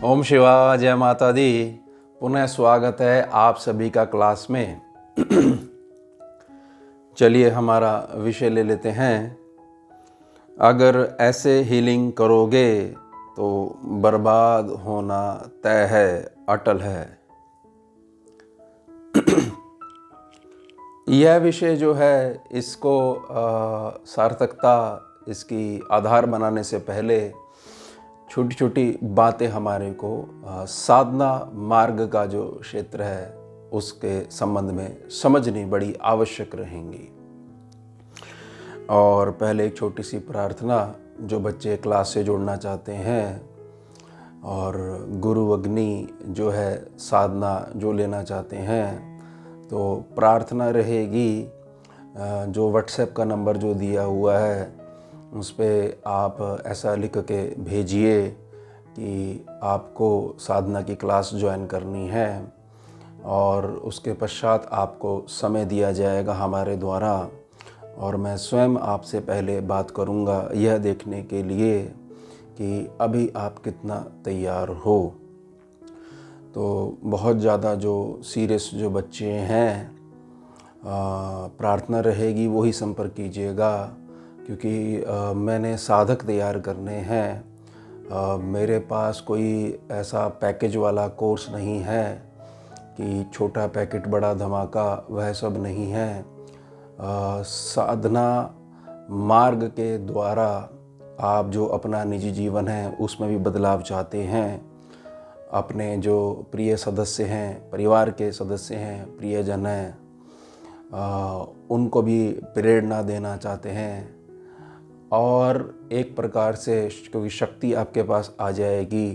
ओम शिवा जय माता दी। पुनः स्वागत है आप सभी का क्लास में। चलिए हमारा विषय ले लेते हैं। अगर ऐसे हीलिंग करोगे तो बर्बाद होना तय है, अटल है। यह विषय जो है इसको सार्थकता इसकी आधार बनाने से पहले छोटी छोटी बातें हमारे को साधना मार्ग का जो क्षेत्र है उसके संबंध में समझनी बड़ी आवश्यक रहेंगी। और पहले एक छोटी सी प्रार्थना, जो बच्चे क्लास से जुड़ना चाहते हैं और गुरु अग्नि जो है साधना जो लेना चाहते हैं, तो प्रार्थना रहेगी जो व्हाट्सएप का नंबर जो दिया हुआ है उस पर आप ऐसा लिख के भेजिए कि आपको साधना की क्लास ज्वाइन करनी है, और उसके पश्चात आपको समय दिया जाएगा हमारे द्वारा, और मैं स्वयं आपसे पहले बात करूंगा यह देखने के लिए कि अभी आप कितना तैयार हो। तो बहुत ज़्यादा जो सीरियस जो बच्चे हैं प्रार्थना रहेगी वही संपर्क कीजिएगा, क्योंकि मैंने साधक तैयार करने हैं। मेरे पास कोई ऐसा पैकेज वाला कोर्स नहीं है कि छोटा पैकेट बड़ा धमाका, वह सब नहीं है। साधना मार्ग के द्वारा आप जो अपना निजी जीवन है उसमें भी बदलाव चाहते हैं, अपने जो प्रिय सदस्य हैं, परिवार के सदस्य हैं, प्रियजन हैं, उनको भी प्रेरणा देना चाहते हैं, और एक प्रकार से क्योंकि शक्ति आपके पास आ जाएगी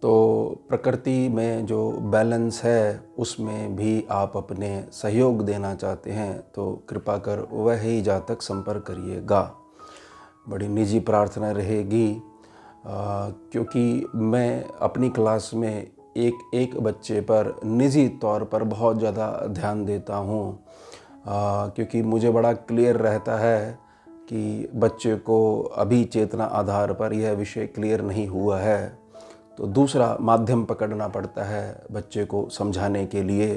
तो प्रकृति में जो बैलेंस है उसमें भी आप अपने सहयोग देना चाहते हैं, तो कृपा कर वही जातक संपर्क करिएगा। बड़ी निजी प्रार्थना रहेगी, क्योंकि मैं अपनी क्लास में एक एक बच्चे पर निजी तौर पर बहुत ज़्यादा ध्यान देता हूँ, क्योंकि मुझे बड़ा क्लियर रहता है कि बच्चे को अभी चेतना आधार पर यह विषय क्लियर नहीं हुआ है, तो दूसरा माध्यम पकड़ना पड़ता है बच्चे को समझाने के लिए,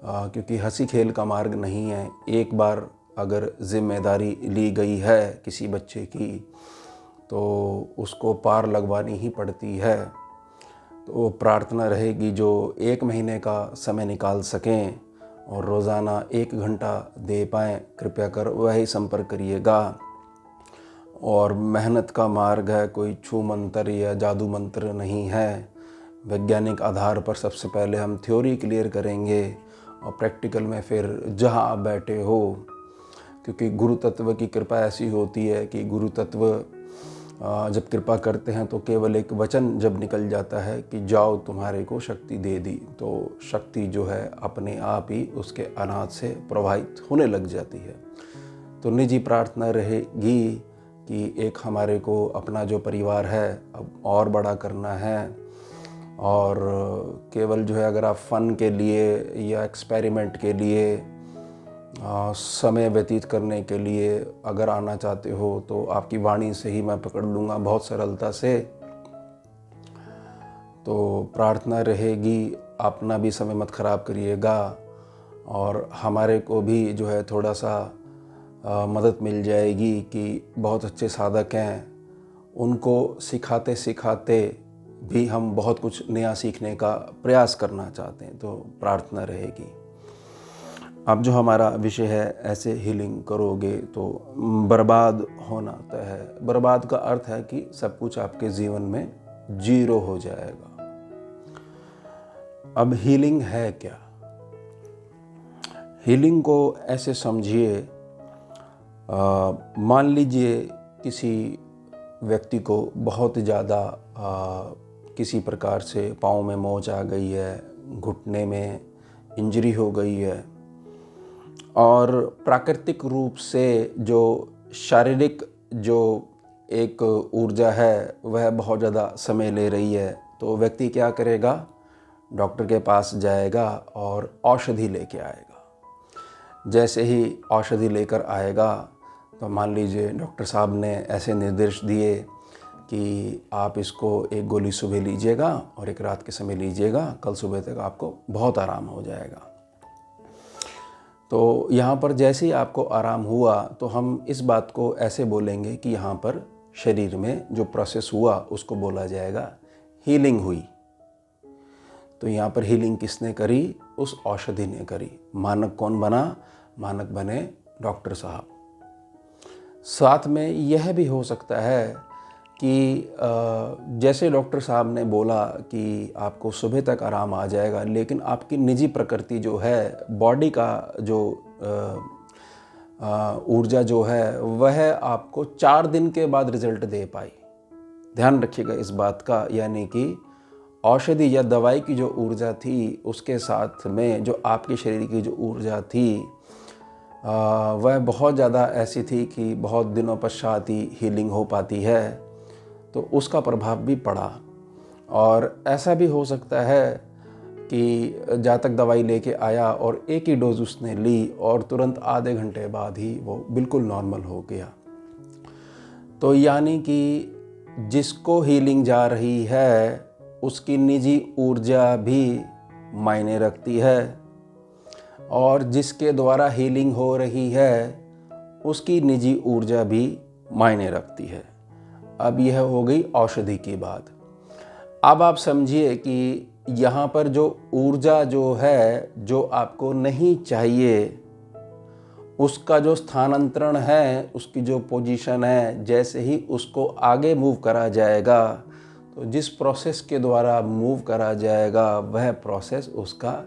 क्योंकि हंसी खेल का मार्ग नहीं है। एक बार अगर जिम्मेदारी ली गई है किसी बच्चे की तो उसको पार लगवानी ही पड़ती है। तो प्रार्थना रहेगी जो 1 महीने का समय निकाल सकें और रोज़ाना 1 घंटा दे पाएँ, कृपया कर वही संपर्क करिएगा। और मेहनत का मार्ग है, कोई छू मंत्र या जादू मंत्र नहीं है। वैज्ञानिक आधार पर सबसे पहले हम थ्योरी क्लियर करेंगे और प्रैक्टिकल में फिर जहाँ आप बैठे हो, क्योंकि गुरु तत्व की कृपा ऐसी होती है कि गुरु तत्व जब कृपा करते हैं तो केवल एक वचन जब निकल जाता है कि जाओ तुम्हारे को शक्ति दे दी, तो शक्ति जो है अपने आप ही उसके अनाथ से प्रवाहित होने लग जाती है। तो निजी प्रार्थना रहेगी कि एक हमारे को अपना जो परिवार है अब और बड़ा करना है, और केवल जो है अगर आप फ़न के लिए या एक्सपेरिमेंट के लिए समय व्यतीत करने के लिए अगर आना चाहते हो तो आपकी वाणी से ही मैं पकड़ लूँगा बहुत सरलता से। तो प्रार्थना रहेगी, अपना भी समय मत ख़राब करिएगा, और हमारे को भी जो है थोड़ा सा मदद मिल जाएगी कि बहुत अच्छे साधक हैं, उनको सिखाते सिखाते भी हम बहुत कुछ नया सीखने का प्रयास करना चाहते हैं। तो प्रार्थना रहेगी। अब जो हमारा विषय है, ऐसे हीलिंग करोगे तो बर्बाद होना तय है। बर्बाद का अर्थ है कि सब कुछ आपके जीवन में जीरो हो जाएगा। अब हीलिंग है क्या? हीलिंग को ऐसे समझिए, मान लीजिए किसी व्यक्ति को बहुत ज़्यादा किसी प्रकार से पाँव में मोच आ गई है, घुटने में इंजरी हो गई है, और प्राकृतिक रूप से जो शारीरिक जो एक ऊर्जा है वह बहुत ज़्यादा समय ले रही है, तो व्यक्ति क्या करेगा? डॉक्टर के पास जाएगा और औषधि लेके आएगा। जैसे ही औषधि लेकर आएगा तो मान लीजिए डॉक्टर साहब ने ऐसे निर्देश दिए कि आप इसको एक गोली सुबह लीजिएगा और एक रात के समय लीजिएगा, कल सुबह तक आपको बहुत आराम हो जाएगा। तो यहाँ पर जैसे ही आपको आराम हुआ तो हम इस बात को ऐसे बोलेंगे कि यहाँ पर शरीर में जो प्रोसेस हुआ उसको बोला जाएगा हीलिंग हुई। तो यहाँ पर हीलिंग किसने करी? उस औषधि ने करी। मानक कौन बना? मानक बने डॉक्टर साहब। साथ में यह भी हो सकता है कि जैसे डॉक्टर साहब ने बोला कि आपको सुबह तक आराम आ जाएगा, लेकिन आपकी निजी प्रकृति जो है, बॉडी का जो ऊर्जा जो है, वह आपको 4 दिन के बाद रिजल्ट दे पाई। ध्यान रखिएगा इस बात का, यानी कि औषधि या दवाई की जो ऊर्जा थी उसके साथ में जो आपके शरीर की जो ऊर्जा थी वह बहुत ज़्यादा ऐसी थी कि बहुत दिनों पश्चात ही हीलिंग हो पाती है, तो उसका प्रभाव भी पड़ा। और ऐसा भी हो सकता है कि जहाँ तक दवाई लेके आया और एक ही डोज उसने ली और तुरंत आधे घंटे बाद ही वो बिल्कुल नॉर्मल हो गया। तो यानी कि जिसको हीलिंग जा रही है उसकी निजी ऊर्जा भी मायने रखती है, और जिसके द्वारा हीलिंग हो रही है उसकी निजी ऊर्जा भी मायने रखती है। अब यह हो गई औषधि की बात। अब आप समझिए कि यहाँ पर जो ऊर्जा जो है, जो आपको नहीं चाहिए, उसका जो स्थानांतरण है, उसकी जो पोजीशन है, जैसे ही उसको आगे मूव करा जाएगा, तो जिस प्रोसेस के द्वारा मूव करा जाएगा वह प्रोसेस उसका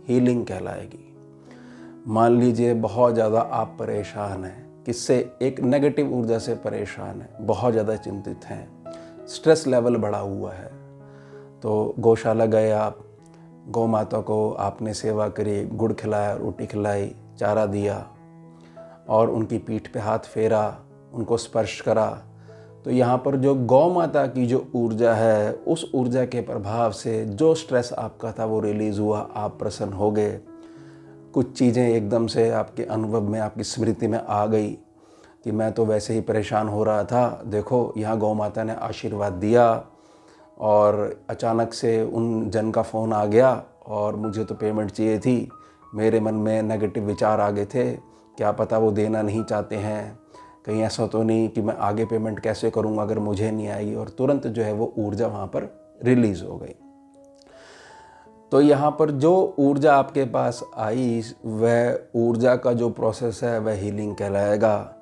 हीलिंग कहलाएगी। मान लीजिए बहुत ज़्यादा आप परेशान हैं, किससे? एक नेगेटिव ऊर्जा से परेशान हैं, बहुत ज़्यादा चिंतित हैं, स्ट्रेस लेवल बढ़ा हुआ है। तो गौशाला गए आप, गौ माता को आपने सेवा करी, गुड़ खिलाया, रोटी खिलाई, चारा दिया और उनकी पीठ पे हाथ फेरा, उनको स्पर्श करा। तो यहाँ पर जो गौ माता की जो ऊर्जा है, उस ऊर्जा के प्रभाव से जो स्ट्रेस आपका था वो रिलीज़ हुआ, आप प्रसन्न हो गए। कुछ चीज़ें एकदम से आपके अनुभव में, आपकी स्मृति में आ गई कि मैं तो वैसे ही परेशान हो रहा था, देखो यहाँ गौ माता ने आशीर्वाद दिया और अचानक से उन जन का फ़ोन आ गया और मुझे तो पेमेंट चाहिए थी। मेरे मन में नेगेटिव विचार आ गए थे, क्या पता वो देना नहीं चाहते हैं, कहीं ऐसा तो नहीं कि मैं आगे पेमेंट कैसे करूँगा अगर मुझे नहीं आएगी, और तुरंत जो है वो ऊर्जा वहाँ पर रिलीज़ हो गई। तो यहाँ पर जो ऊर्जा आपके पास आई, वह ऊर्जा का जो प्रोसेस है वह हीलिंग कहलाएगा,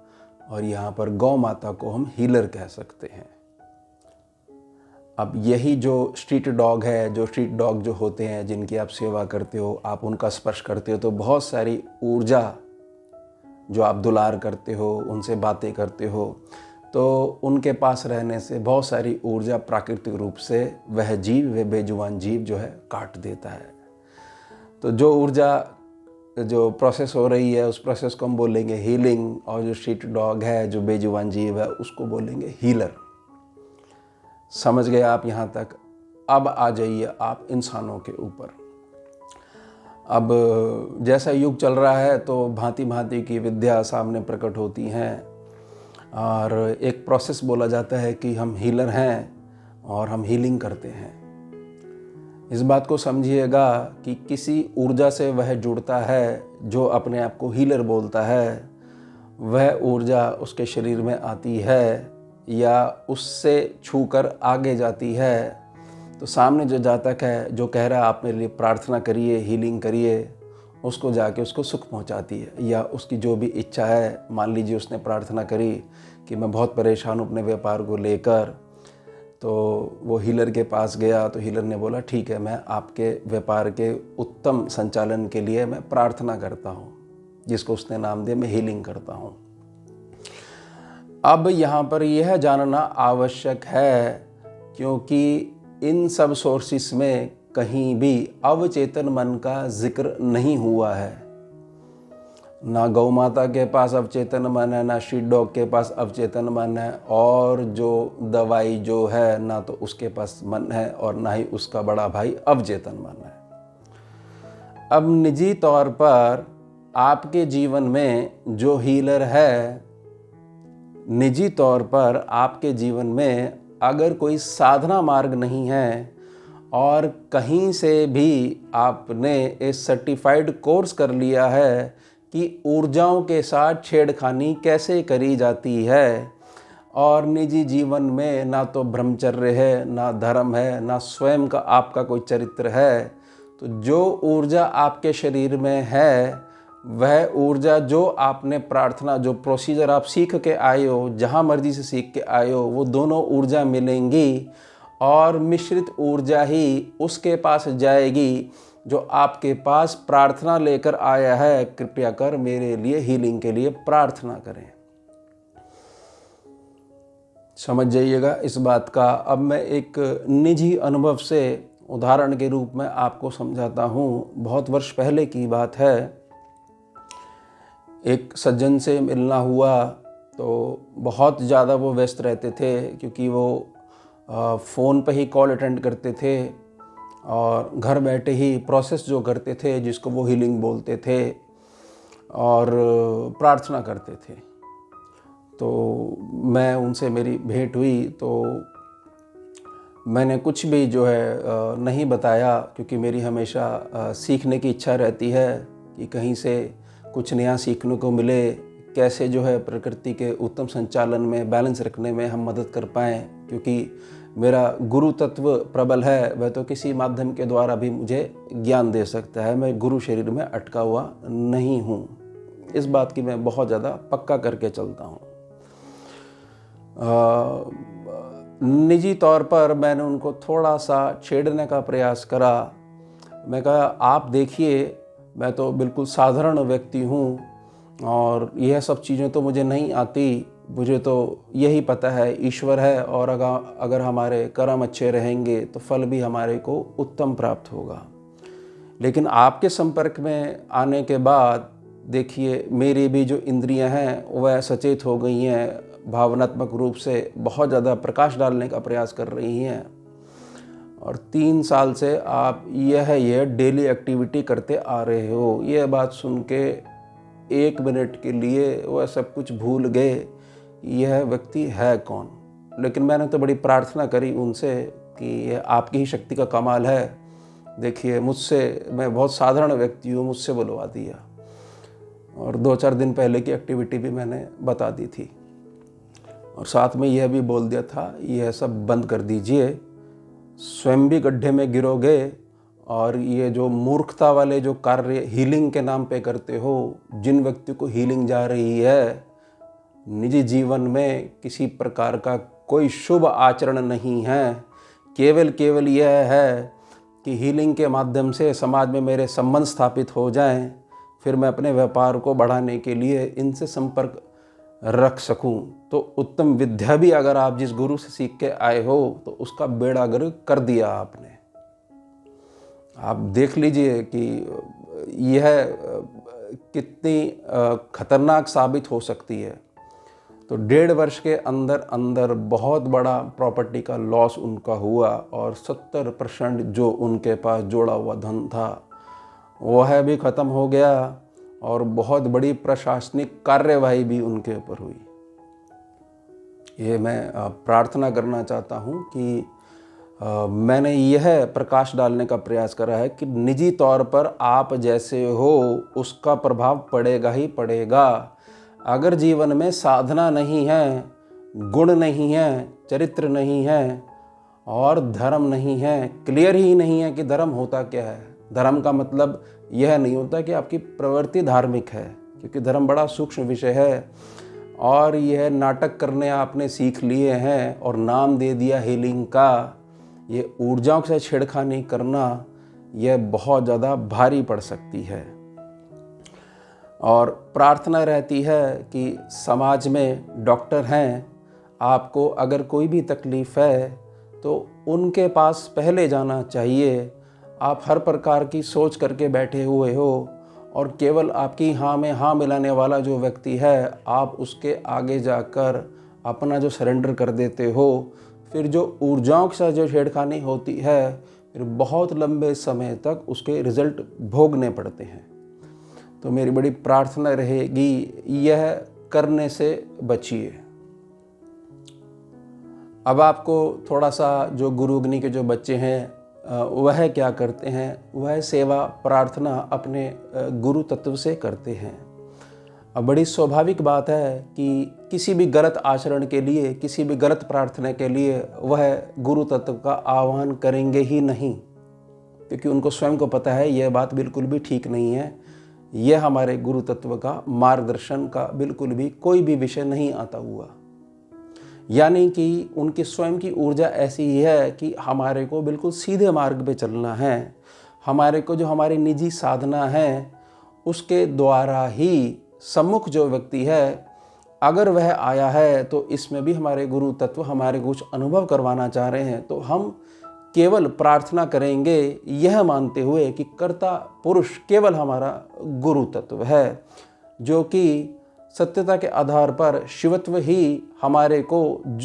और यहाँ पर गौ माता को हम हीलर कह सकते हैं। अब यही जो स्ट्रीट डॉग है, जो स्ट्रीट डॉग जो होते हैं जिनकी आप सेवा करते हो, आप उनका स्पर्श करते हो, तो बहुत सारी ऊर्जा जो आप दुलार करते हो, उनसे बातें करते हो, तो उनके पास रहने से बहुत सारी ऊर्जा प्राकृतिक रूप से वह जीव, वह बेजुबान जीव जो है काट देता है। तो जो ऊर्जा जो प्रोसेस हो रही है उस प्रोसेस को हम बोलेंगे हीलिंग, और जो स्ट्रीट डॉग है, जो बेजुबान जीव है, उसको बोलेंगे हीलर। समझ गए आप यहाँ तक? अब आ जाइए आप इंसानों के ऊपर। अब जैसा युग चल रहा है तो भांति भांति की विद्या सामने प्रकट होती हैं, और एक प्रोसेस बोला जाता है कि हम हीलर हैं और हम हीलिंग करते हैं। इस बात को समझिएगा कि किसी ऊर्जा से वह जुड़ता है जो अपने आप को हीलर बोलता है, वह ऊर्जा उसके शरीर में आती है या उससे छूकर आगे जाती है, तो सामने जो जातक है, जो कह रहा है आप मेरे लिए प्रार्थना करिए, हीलिंग करिए, उसको जाके उसको सुख पहुंचाती है। या उसकी जो भी इच्छा है, मान लीजिए उसने प्रार्थना करी कि मैं बहुत परेशान हूँ अपने व्यापार को लेकर, तो वो हीलर के पास गया, तो हीलर ने बोला ठीक है, मैं आपके व्यापार के उत्तम संचालन के लिए मैं प्रार्थना करता हूँ, जिसको उसने नाम दिया मैं हीलिंग करता हूँ। अब यहाँ पर यह जानना आवश्यक है, क्योंकि इन सब सोर्सेस में कहीं भी अवचेतन मन का जिक्र नहीं हुआ है। ना गौ माता के पास अवचेतन मन है, ना स्ट्रीट डॉग के पास अवचेतन मन है, और जो दवाई जो है ना तो उसके पास मन है और ना ही उसका बड़ा भाई अवचेतन मन है। अब निजी तौर पर आपके जीवन में जो हीलर है, निजी तौर पर आपके जीवन में अगर कोई साधना मार्ग नहीं है और कहीं से भी आपने इस सर्टिफाइड कोर्स कर लिया है कि ऊर्जाओं के साथ छेड़खानी कैसे करी जाती है, और निजी जीवन में ना तो ब्रह्मचर्य है, ना धर्म है, ना स्वयं का आपका कोई चरित्र है, तो जो ऊर्जा आपके शरीर में है वह ऊर्जा जो आपने प्रार्थना, जो प्रोसीजर आप सीख के आए हो, जहाँ मर्जी से सीख के आए हो, वो दोनों ऊर्जा मिलेंगी और मिश्रित ऊर्जा ही उसके पास जाएगी जो आपके पास प्रार्थना लेकर आया है। कृपया कर मेरे लिए हीलिंग के लिए प्रार्थना करें। समझ जाइएगा इस बात का। अब मैं एक निजी अनुभव से उदाहरण के रूप में आपको समझाता हूँ। बहुत वर्ष पहले की बात है। एक सज्जन से मिलना हुआ, तो बहुत ज़्यादा वो व्यस्त रहते थे क्योंकि वो फ़ोन पे ही कॉल अटेंड करते थे और घर बैठे ही प्रोसेस जो करते थे जिसको वो हीलिंग बोलते थे और प्रार्थना करते थे। तो मैं उनसे मेरी भेंट हुई तो मैंने कुछ भी जो है नहीं बताया, क्योंकि मेरी हमेशा सीखने की इच्छा रहती है कि कहीं से कुछ नया सीखने को मिले, कैसे जो है प्रकृति के उत्तम संचालन में बैलेंस रखने में हम मदद कर पाएँ। क्योंकि मेरा गुरु तत्व प्रबल है, वह तो किसी माध्यम के द्वारा भी मुझे ज्ञान दे सकता है। मैं गुरु शरीर में अटका हुआ नहीं हूँ। इस बात की मैं बहुत ज़्यादा पक्का करके चलता हूँ। निजी तौर पर मैंने उनको थोड़ा सा छेड़ने का प्रयास करा। मैं कहा, आप देखिए, मैं तो बिल्कुल साधारण व्यक्ति हूँ और यह सब चीज़ें तो मुझे नहीं आती। मुझे तो यही पता है ईश्वर है, और अगर हमारे कर्म अच्छे रहेंगे तो फल भी हमारे को उत्तम प्राप्त होगा। लेकिन आपके संपर्क में आने के बाद देखिए, मेरी भी जो इंद्रियां हैं वह सचेत हो गई हैं, भावनात्मक रूप से बहुत ज़्यादा प्रकाश डालने का प्रयास कर रही हैं। और 3 साल से आप यह डेली एक्टिविटी करते आ रहे हो। यह बात सुन के 1 मिनट के लिए वह सब कुछ भूल गए, यह व्यक्ति है कौन। लेकिन मैंने तो बड़ी प्रार्थना करी उनसे कि यह आपकी ही शक्ति का कमाल है। देखिए, मुझसे, मैं बहुत साधारण व्यक्ति हूँ, मुझसे बुलवा दिया। और 2-4 दिन पहले की एक्टिविटी भी मैंने बता दी थी और साथ में यह भी बोल दिया था, यह सब बंद कर दीजिए, स्वयं भी गड्ढे में गिरोगे और ये जो मूर्खता वाले जो कार्य हीलिंग के नाम पे करते हो, जिन व्यक्ति को हीलिंग जा रही है, निजी जीवन में किसी प्रकार का कोई शुभ आचरण नहीं है। केवल यह है कि हीलिंग के माध्यम से समाज में मेरे संबंध स्थापित हो जाएं, फिर मैं अपने व्यापार को बढ़ाने के लिए इनसे संपर्क रख सकूं। तो उत्तम विद्या भी अगर आप जिस गुरु से सीख के आए हो तो उसका बेड़ा गर्क कर दिया आपने। आप देख लीजिए कि यह कितनी खतरनाक साबित हो सकती है। तो 1.5 वर्ष के अंदर अंदर बहुत बड़ा प्रॉपर्टी का लॉस उनका हुआ और 70% जो उनके पास जोड़ा हुआ धन था वह भी ख़त्म हो गया और बहुत बड़ी प्रशासनिक कार्यवाही भी उनके ऊपर हुई। ये मैं प्रार्थना करना चाहता हूँ कि मैंने यह प्रकाश डालने का प्रयास करा है कि निजी तौर पर आप जैसे हो उसका प्रभाव पड़ेगा ही पड़ेगा। अगर जीवन में साधना नहीं है, गुण नहीं है, चरित्र नहीं है और धर्म नहीं है, क्लियर ही नहीं है कि धर्म होता क्या है। धर्म का मतलब यह नहीं होता कि आपकी प्रवृत्ति धार्मिक है, क्योंकि धर्म बड़ा सूक्ष्म विषय है और यह नाटक करने आपने सीख लिए हैं और नाम दे दिया हीलिंग का। ये ऊर्जाओं से छेड़खानी करना यह बहुत ज़्यादा भारी पड़ सकती है। और प्रार्थना रहती है कि समाज में डॉक्टर हैं, आपको अगर कोई भी तकलीफ़ है तो उनके पास पहले जाना चाहिए। आप हर प्रकार की सोच करके बैठे हुए हो और केवल आपकी हाँ में हाँ मिलाने वाला जो व्यक्ति है, आप उसके आगे जाकर अपना जो सरेंडर कर देते हो, फिर जो ऊर्जाओं के साथ जो छेड़खानी होती है, फिर बहुत लंबे समय तक उसके रिज़ल्ट भोगने पड़ते हैं। तो मेरी बड़ी प्रार्थना रहेगी, यह करने से बचिए। अब आपको थोड़ा सा जो गुरु अग्नि के जो बच्चे हैं वह क्या करते हैं, वह सेवा प्रार्थना अपने गुरु तत्व से करते हैं। अब बड़ी स्वाभाविक बात है कि किसी भी गलत आचरण के लिए, किसी भी गलत प्रार्थना के लिए वह गुरु तत्व का आह्वान करेंगे ही नहीं, क्योंकि उनको स्वयं को पता है यह बात बिल्कुल भी ठीक नहीं है, यह हमारे गुरु तत्व का मार्गदर्शन का बिल्कुल भी कोई भी विषय नहीं आता हुआ। यानी कि उनकी स्वयं की ऊर्जा ऐसी ही है कि हमारे को बिल्कुल सीधे मार्ग पे चलना है। हमारे को जो हमारी निजी साधना है उसके द्वारा ही सम्मुख जो व्यक्ति है अगर वह आया है तो इसमें भी हमारे गुरु तत्व हमारे कुछ अनुभव करवाना चाह रहे हैं, तो हम केवल प्रार्थना करेंगे यह मानते हुए कि कर्ता पुरुष केवल हमारा गुरु तत्व है, जो कि सत्यता के आधार पर शिवत्व ही हमारे को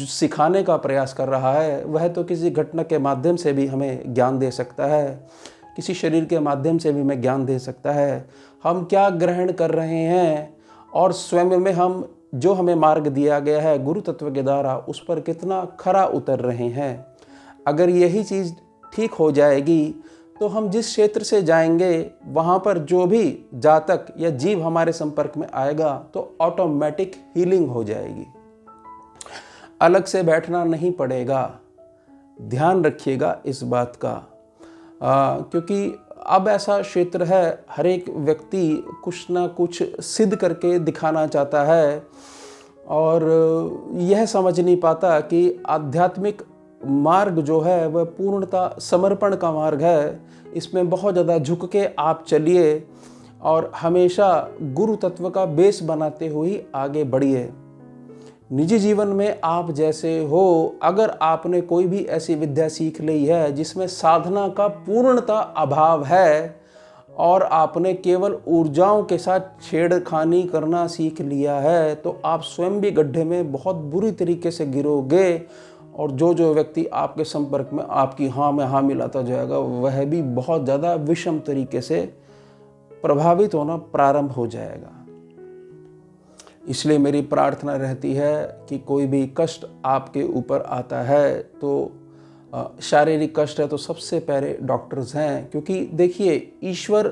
सिखाने का प्रयास कर रहा है। वह तो किसी घटना के माध्यम से भी हमें ज्ञान दे सकता है, किसी शरीर के माध्यम से भी हमें ज्ञान दे सकता है। हम क्या ग्रहण कर रहे हैं और स्वयं में हम जो हमें मार्ग दिया गया है गुरु तत्व के द्वारा उस पर कितना खरा उतर रहे हैं। अगर यही चीज़ ठीक हो जाएगी तो हम जिस क्षेत्र से जाएंगे वहाँ पर जो भी जातक या जीव हमारे संपर्क में आएगा तो ऑटोमेटिक हीलिंग हो जाएगी, अलग से बैठना नहीं पड़ेगा। ध्यान रखिएगा इस बात का, क्योंकि अब ऐसा क्षेत्र है हर एक व्यक्ति कुछ ना कुछ सिद्ध करके दिखाना चाहता है और यह समझ नहीं पाता कि आध्यात्मिक मार्ग जो है वह पूर्णता समर्पण का मार्ग है। इसमें बहुत ज़्यादा झुक के आप चलिए और हमेशा गुरु तत्व का बेस बनाते हुए आगे बढ़िए। निजी जीवन में आप जैसे हो, अगर आपने कोई भी ऐसी विद्या सीख ली है जिसमें साधना का पूर्णता अभाव है और आपने केवल ऊर्जाओं के साथ छेड़खानी करना सीख लिया है, तो आप स्वयं भी गड्ढे में बहुत बुरी तरीके से गिरोगे और जो व्यक्ति आपके संपर्क में आपकी हाँ में हाँ मिलाता जाएगा वह भी बहुत ज़्यादा विषम तरीके से प्रभावित होना प्रारंभ हो जाएगा। इसलिए मेरी प्रार्थना रहती है कि कोई भी कष्ट आपके ऊपर आता है तो शारीरिक कष्ट है तो सबसे पहले डॉक्टर्स हैं, क्योंकि देखिए ईश्वर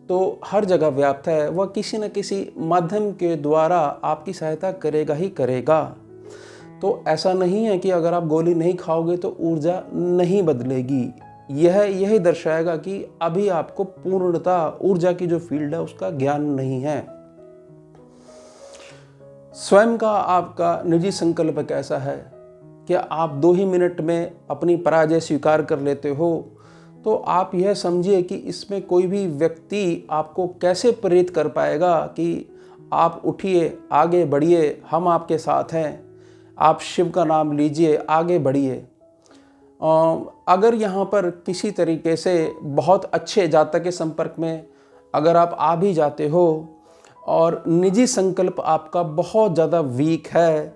तो हर जगह व्याप्त है, वह किसी न किसी माध्यम के द्वारा आपकी सहायता करेगा ही करेगा। तो ऐसा नहीं है कि अगर आप गोली नहीं खाओगे तो ऊर्जा नहीं बदलेगी। यही दर्शाएगा कि अभी आपको पूर्णता ऊर्जा की जो फील्ड है उसका ज्ञान नहीं है। स्वयं का आपका निजी संकल्प कैसा है? क्या आप 2 ही मिनट में अपनी पराजय स्वीकार कर लेते हो? तो आप यह समझिए कि इसमें कोई भी व्यक्ति आपको कैसे प्रेरित कर पाएगा कि आप उठिए, आगे बढ़िए, हम आपके साथ हैं, आप शिव का नाम लीजिए, आगे बढ़िए। अगर यहाँ पर किसी तरीके से बहुत अच्छे जातक के संपर्क में अगर आप आ भी जाते हो और निजी संकल्प आपका बहुत ज़्यादा वीक है,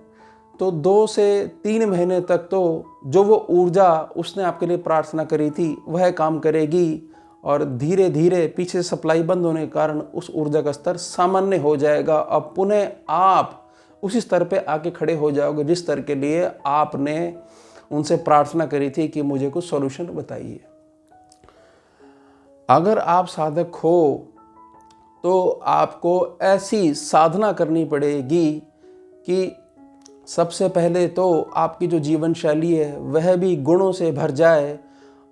तो 2 से 3 महीने तक तो जो वो ऊर्जा उसने आपके लिए प्रार्थना करी थी वह काम करेगी और धीरे धीरे पीछे सप्लाई बंद होने के कारण उस ऊर्जा का स्तर सामान्य हो जाएगा। अब पुनः आप उसी स्तर पे आके खड़े हो जाओगे जिस स्तर के लिए आपने उनसे प्रार्थना करी थी कि मुझे कुछ सॉल्यूशन बताइए। अगर आप साधक हो तो आपको ऐसी साधना करनी पड़ेगी कि सबसे पहले तो आपकी जो जीवन शैली है वह भी गुणों से भर जाए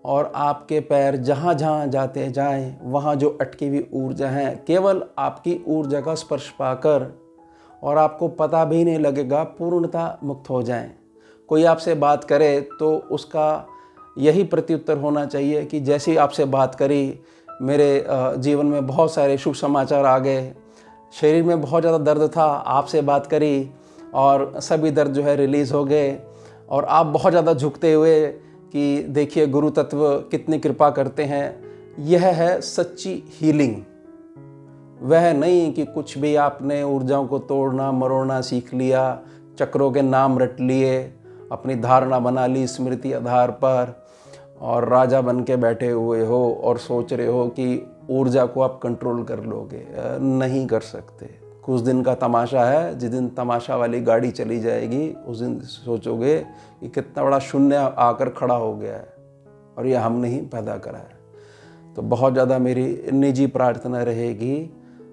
और आपके पैर जहाँ जहाँ जाते जाएं वहाँ जो अटकी हुई ऊर्जा है केवल आपकी ऊर्जा का स्पर्श पाकर और आपको पता भी नहीं लगेगा पूर्णता मुक्त हो जाएं। कोई आपसे बात करे तो उसका यही प्रत्युत्तर होना चाहिए कि जैसे ही आपसे बात करी मेरे जीवन में बहुत सारे शुभ समाचार आ गए, शरीर में बहुत ज़्यादा दर्द था, आपसे बात करी और सभी दर्द जो है रिलीज़ हो गए और आप बहुत ज़्यादा झुकते हुए कि देखिए गुरु तत्व कितनी कृपा करते हैं। यह है सच्ची हीलिंग। वह नहीं कि कुछ भी आपने ऊर्जाओं को तोड़ना मरोड़ना सीख लिया, चक्रों के नाम रट लिए, अपनी धारणा बना ली स्मृति आधार पर और राजा बन के बैठे हुए हो और सोच रहे हो कि ऊर्जा को आप कंट्रोल कर लोगे। नहीं कर सकते, कुछ दिन का तमाशा है, जिस दिन तमाशा वाली गाड़ी चली जाएगी उस दिन सोचोगे कि कितना बड़ा शून्य आकर खड़ा हो गया है और ये हमने ही पैदा करा है। तो बहुत ज़्यादा मेरी निजी प्रार्थना रहेगी,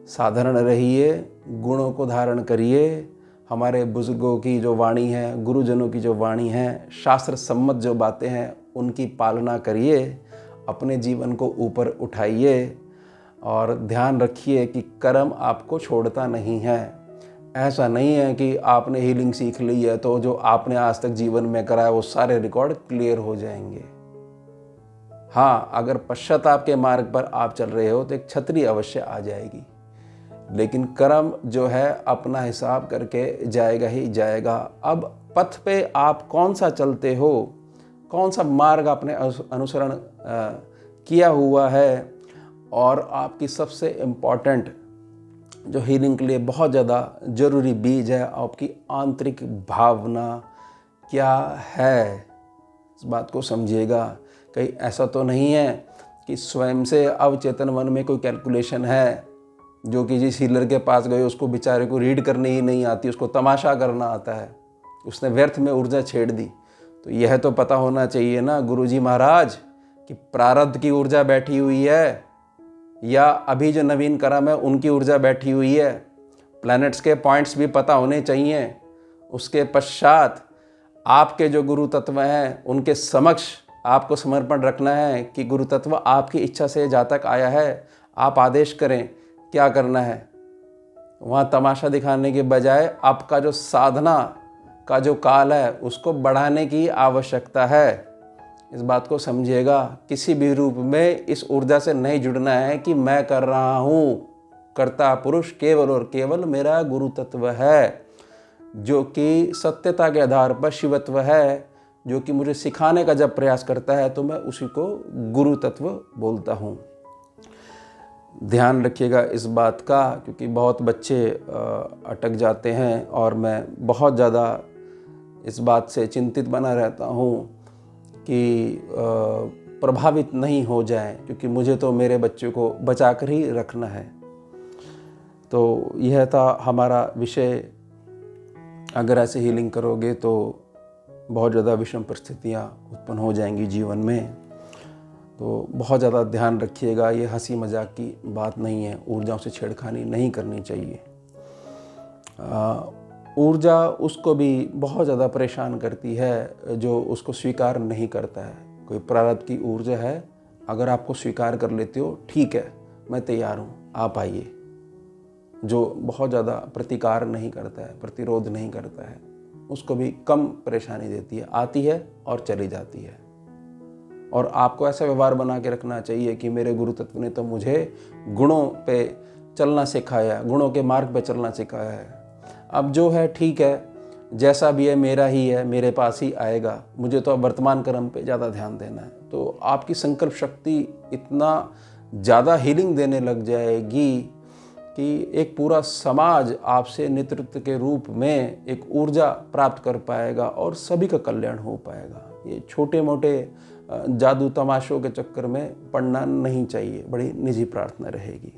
साधारण रहिए, गुणों को धारण करिए, हमारे बुजुर्गों की जो वाणी है, गुरुजनों की जो वाणी है, शास्त्र सम्मत जो बातें हैं उनकी पालना करिए, अपने जीवन को ऊपर उठाइए और ध्यान रखिए कि कर्म आपको छोड़ता नहीं है। ऐसा नहीं है कि आपने हीलिंग सीख ली है तो जो आपने आज तक जीवन में करा है वो सारे रिकॉर्ड क्लियर हो जाएंगे। हाँ, अगर पश्चाताप के मार्ग पर आप चल रहे हो तो एक छतरी अवश्य आ जाएगी, लेकिन कर्म जो है अपना हिसाब करके जाएगा ही जाएगा। अब पथ पे आप कौन सा चलते हो, कौन सा मार्ग आपने अनुसरण किया हुआ है, और आपकी सबसे इम्पॉर्टेंट जो हीलिंग के लिए बहुत ज़्यादा ज़रूरी बीज है, आपकी आंतरिक भावना क्या है, इस बात को समझिएगा। कहीं ऐसा तो नहीं है कि स्वयं से अवचेतन मन में कोई कैलकुलेशन है, जो कि जिस हीलर के पास गए उसको बेचारे को रीड करने ही नहीं आती, उसको तमाशा करना आता है, उसने व्यर्थ में ऊर्जा छेड़ दी। तो यह तो पता होना चाहिए ना गुरुजी महाराज कि प्रारब्ध की ऊर्जा बैठी हुई है या अभी जो नवीन कर्म है उनकी ऊर्जा बैठी हुई है। प्लैनेट्स के पॉइंट्स भी पता होने चाहिए। उसके पश्चात आपके जो गुरु तत्व हैं उनके समक्ष आपको समर्पण रखना है कि गुरु तत्व आपकी इच्छा से जहाँ तक आया है आप आदेश करें क्या करना है। वहाँ तमाशा दिखाने के बजाय आपका जो साधना का जो काल है उसको बढ़ाने की आवश्यकता है। इस बात को समझिएगा। किसी भी रूप में इस ऊर्जा से नहीं जुड़ना है कि मैं कर रहा हूँ। कर्ता पुरुष केवल और केवल मेरा गुरु तत्व है, जो कि सत्यता के आधार पर शिवत्व है, जो कि मुझे सिखाने का जब प्रयास करता है तो मैं उसी को गुरु तत्व बोलता हूँ। ध्यान रखिएगा इस बात का, क्योंकि बहुत बच्चे अटक जाते हैं और मैं बहुत ज़्यादा इस बात से चिंतित बना रहता हूँ कि प्रभावित नहीं हो जाए, क्योंकि मुझे तो मेरे बच्चे को बचा कर ही रखना है। तो यह था हमारा विषय। अगर ऐसे हीलिंग करोगे तो बहुत ज़्यादा विषम परिस्थितियाँ उत्पन्न हो जाएंगी जीवन में। तो बहुत ज़्यादा ध्यान रखिएगा, ये हंसी मजाक की बात नहीं है, ऊर्जाओं से छेड़खानी नहीं करनी चाहिए। ऊर्जा उसको भी बहुत ज़्यादा परेशान करती है जो उसको स्वीकार नहीं करता है। कोई प्रारब्ध की ऊर्जा है, अगर आपको स्वीकार कर लेते हो ठीक है, मैं तैयार हूँ, आप आइए। जो बहुत ज़्यादा प्रतिकार नहीं करता है, प्रतिरोध नहीं करता है, उसको भी कम परेशानी देती है, आती है और चली जाती है। और आपको ऐसा व्यवहार बना के रखना चाहिए कि मेरे गुरु तत्व ने तो मुझे गुणों पे चलना सिखाया, गुणों के मार्ग पे चलना सिखाया है। अब जो है ठीक है, जैसा भी है मेरा ही है, मेरे पास ही आएगा, मुझे तो अब वर्तमान कर्म पे ज़्यादा ध्यान देना है। तो आपकी संकल्प शक्ति इतना ज़्यादा हीलिंग देने लग जाएगी कि एक पूरा समाज आपसे नेतृत्व के रूप में एक ऊर्जा प्राप्त कर पाएगा और सभी का कल्याण हो पाएगा। ये छोटे मोटे जादू तमाशों के चक्कर में पड़ना नहीं चाहिए, बड़ी निजी प्रार्थना रहेगी।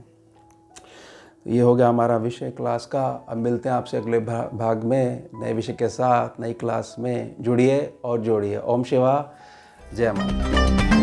ये हो गया हमारा विषय क्लास का। अब मिलते हैं आपसे अगले भाग में नए विषय के साथ, नई क्लास में। जुड़िए और जोड़िए। ओम शिवा, जय माता।